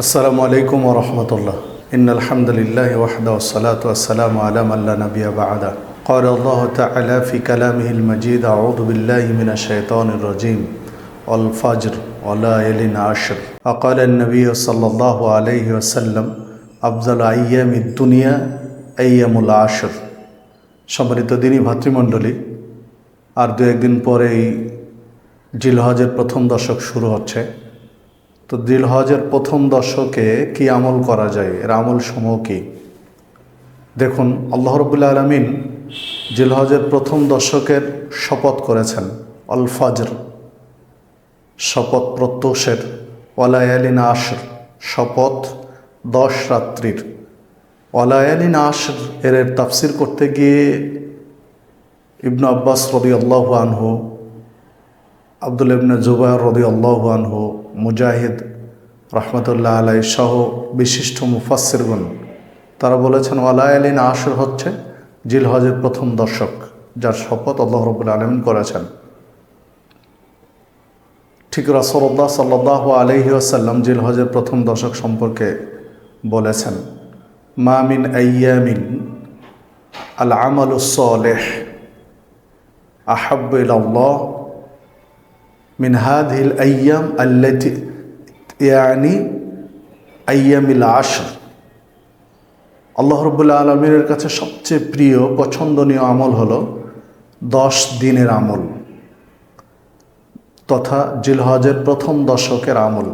আসসালামু আলাইকুম ওয়া রাহমাতুল্লাহ। ইন্নাল হামদুলিল্লাহি ওয়াহদাহু ওয়াসসালাতু ওয়াসসালামু আলা মান লা নাবিয়্যা বা'দা। ক্বালা আল্লাহু তাআলা ফি কালামিহিল মাজিদ আউযু বিল্লাহি মিনাশ শাইতানির রাজীম। ওয়াল ফাজর ওয়া লায়ালিন আশর। ক্বালা an-নাবিয়্যু সাল্লাল্লাহু আলাইহি ওয়াসাল্লাম আফযালু আইয়ামিদ দুনিয়া আইয়ামুল আশর। সম্মানিত দিনী ভাতৃমণ্ডলী, আর দু একদিন পরেই জিলহজের প্রথম দশক শুরু হচ্ছে। তো জিলহজের প্রথম দশকে কি আমল করা যায়, এর আমল সমূহ কি? দেখুন, আল্লাহ রাব্বুল আলামিন জিলহজের প্রথম দশকের শপথ করেছেন আল ফাজর, শপথ প্রত্যুষের, ওয়ালায়ালিন আশর, শপথ 10 রাত্রির। ওয়ালায়ালিন আশর এর তাফসির করতে গিয়ে ইবনে আব্বাস রাদিয়াল্লাহু আনহু, আব্দুল্লাহ ইবনে জুবায়ের রাদিয়াল্লাহু আনহু, মুজাহিদ রাহমাতুল্লাহ আলাইহি সহ বিশিষ্ট মুফাসসিরগণ তারা বলেছেন ওয়ালায়ালিন আশর হচ্ছে জিলহজের প্রথম দশক, যার শপথ আল্লাহ রাব্বুল আলামিন করেছেন। ঠিক রাসূলুল্লাহ সাল্লাল্লাহু আলাইহি ওয়াসাল্লাম জিলহজের প্রথম দশক সম্পর্কে বলেছেন, মা মিন আইয়ামিন আল আমালুস সালিহ আহাব্বু ইলাল্লাহ মিন হাযিহিল আইয়াম আল্লাতী ইয়ানি আইয়ামিল আশর। আল্লাহ রাব্বুল আলামিনের কাছে সবচেয়ে প্রিয় পছন্দনীয় আমল হলো 10 দিনের আমল তথা জিলহজের প্রথম দশকের আমল।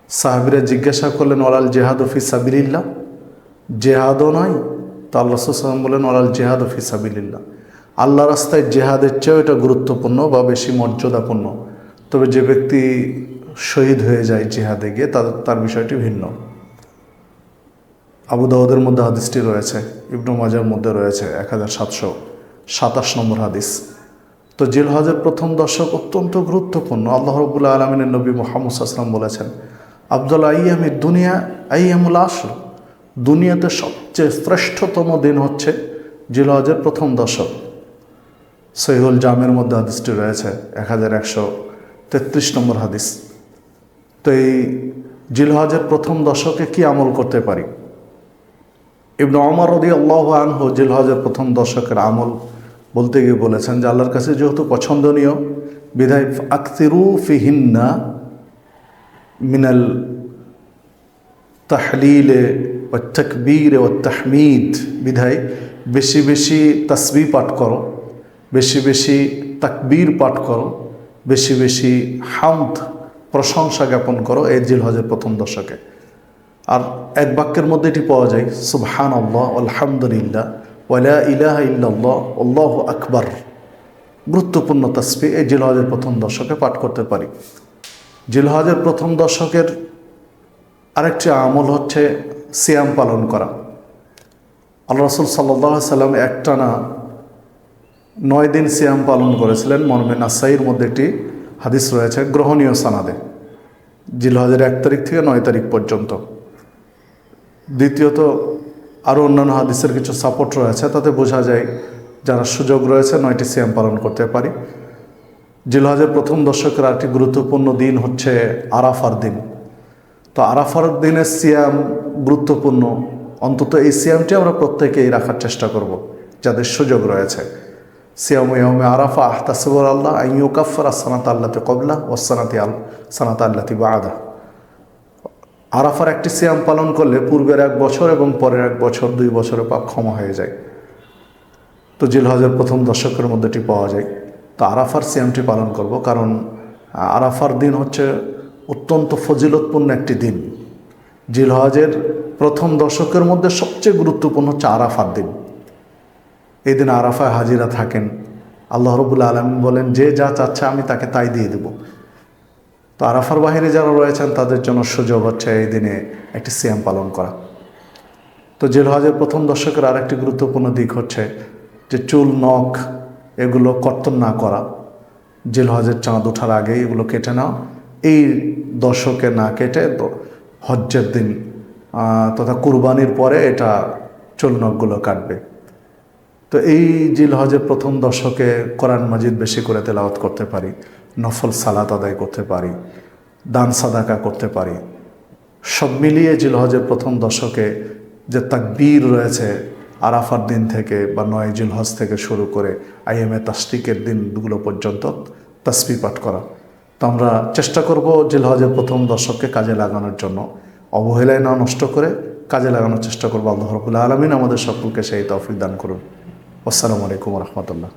সাহাবীরা জিজ্ঞাসা করলেন, ওয়ালাল জিহাদু ফি সাবিলিল্লাহ, জেহাদও নয়? তো আল্লাহ রাসূল সাল্লাল্লাহু আলাইহি ওয়াসাল্লাম বলেন, ওয়ালাল জিহাদু ফি সাবিলিল্লাহ, আল্লাহ রাস্তায় জেহাদের চেয়েও এটা গুরুত্বপূর্ণ বা বেশি মর্যাদাপূর্ণ। তবে যে ব্যক্তি শহীদ হয়ে যায় জিহাদে গিয়ে, তার বিষয়টি ভিন্ন। আবু দাউদের মধ্যে হাদিসটি রয়েছে, ইবনে মাজার মধ্যে রয়েছে 1727 নম্বর হাদিস। তো জিলহজের প্রথম দশক অত্যন্ত গুরুত্বপূর্ণ। আল্লাহ রাব্বুল আলামিনের নবী মুহাম্মদ সাল্লাল্লাহু আলাইহি ওয়াসাল্লাম বলেছেন, আফযালু আইয়ামিদ দুনিয়া আইয়ামুল আশর, দুনিয়াতে সবচেয়ে শ্রেষ্ঠতম দিন হচ্ছে জিলহজের প্রথম দশক। সহিহুল জামের মধ্যে হাদিসটি রয়েছে 1133 নম্বর হাদিস। তো এই জিলহজের প্রথম দশকে কি আমল করতে পারি? ইবনে ওমর রাদিয়াল্লাহু আনহু জিলহজের প্রথম দশকের আমল বলতে গিয়ে বলেছেন যে আল্লাহর কাছে যেহেতু পছন্দনীয়, বিধায় আকসিরু ফিহিন্না মিনাল তাহলিলে ওয়া তাকবীর ওয়া তাহমিদ, বিধায় বেশি বেশি তাসবিহ পাঠ করো, বেশি বেশি তাকবীর পাঠ করো, বেশি বেশি হামদ প্রশংসা জ্ঞাপন করো এই জিলহজের প্রথম দশকে। আর এক বাক্যের মধ্যে এটি পাওয়া যায়, সুবহানাল্লাহ আলহামদুলিল্লাহ ওয়া লা ইলাহা ইল্লাল্লাহ আল্লাহু আকবার। গুরুত্বপূর্ণ তাসবিহ এই জিলহজের প্রথম দশকে পাঠ করতে পারি। জিলহজের প্রথম দশকের আরেকটি আমল হচ্ছে সিয়াম পালন করা। আল্লাহ রাসূল সাল্লাল্লাহু আলাইহি ওয়াসাল্লাম একটানা 9 দিন সিয়াম পালন করেছিলেন। মরমে নাসাইর মধ্যে একটি হাদিস রয়েছে গ্রহণীয় সানাদে, জিলহজের 1 তারিখ থেকে 9 তারিখ পর্যন্ত। দ্বিতীয়ত আরও অন্যান্য হাদিসের কিছু সাপোর্ট রয়েছে, তাতে বোঝা যায় যারা সুযোগ রয়েছে 9টি সিয়াম পালন করতে পারি। জিলহজের প্রথম দশকের আরেকটি গুরুত্বপূর্ণ দিন হচ্ছে আরাফার দিন। তো আরাফার দিনের সিয়াম গুরুত্বপূর্ণ, অন্তত এই সিয়ামটি আমরা প্রত্যেকেই রাখার চেষ্টা করব যাদের সুযোগ রয়েছে। সিয়ামু ইয়াউমে আরাফা আহতাসিবু আল্লাহ আন ইউকাফিরা সানাতা আল্লাতি ক্বাবলা ওয়াস সানাতা আল্লাতি বা'দা। আরাফার একটি সিয়াম পালন করলে পূর্বের 1 বছর এবং পরের 1 বছর 2 বছরের পাপ ক্ষমা হয়ে যায়। তো জিলহজের প্রথম দশকের মধ্যে এটি পাওয়া যায়। তো আরাফার সিয়ামটি পালন করব, কারণ আরাফার দিন হচ্ছে অত্যন্ত ফজিলতপূর্ণ একটি দিন। জিলহজের প্রথম দশকের মধ্যে সবচেয়ে গুরুত্বপূর্ণ হচ্ছে আরাফার দিন। এই দিন আরাফায় হাজিরা থাকেন। আল্লাহ রাব্বুল আলামিন বলেন, যে যা চাচ্ছে আমি তাকে তাই দিয়ে দেব। তো আরাফার বাহিরে যারা রয়েছেন তাদের জন্য সুযোগ হচ্ছে এই দিনে একটি সিয়াম পালন করা। তো জিলহজের প্রথম দশকের আরেকটি গুরুত্বপূর্ণ দিক হচ্ছে যে চুল নখ এগুলো কর্তন না করা। জিলহজের চাঁদ ওঠার আগে এগুলো কেটে নাও, এই দশকে না কেটে হজ্জের দিন তথা কুরবানির পরে এটা চুল নখগুলো কাটবে। তো এই জিলহজের প্রথম দশকে কোরআন মাজিদ বেশি করে তেলাওয়াত করতে পারি, নফল সালাত আদায় করতে পারি, দান সাদাকা করতে পারি। সব মিলিয়ে জিলহজের প্রথম দশকে যে তাকবীর রয়েছে আরাফার দিন থেকে বা 9 জিলহজ থেকে শুরু করে আইএমএ তাশরিকের দিনগুলো পর্যন্ত তাসবিহ পাঠ করা। তো আমরা চেষ্টা করব জিলহজের প্রথম দশককে কাজে লাগানোর জন্য, অবহেলায় না নষ্ট করে কাজে লাগানোর চেষ্টা করবো। আল্লাহ রাব্বুল আলামিন আমাদের সকলকে সেই তৌফিক দান করুন। আসসালামু আলাইকুম ওয়া রাহমাতুল্লাহ।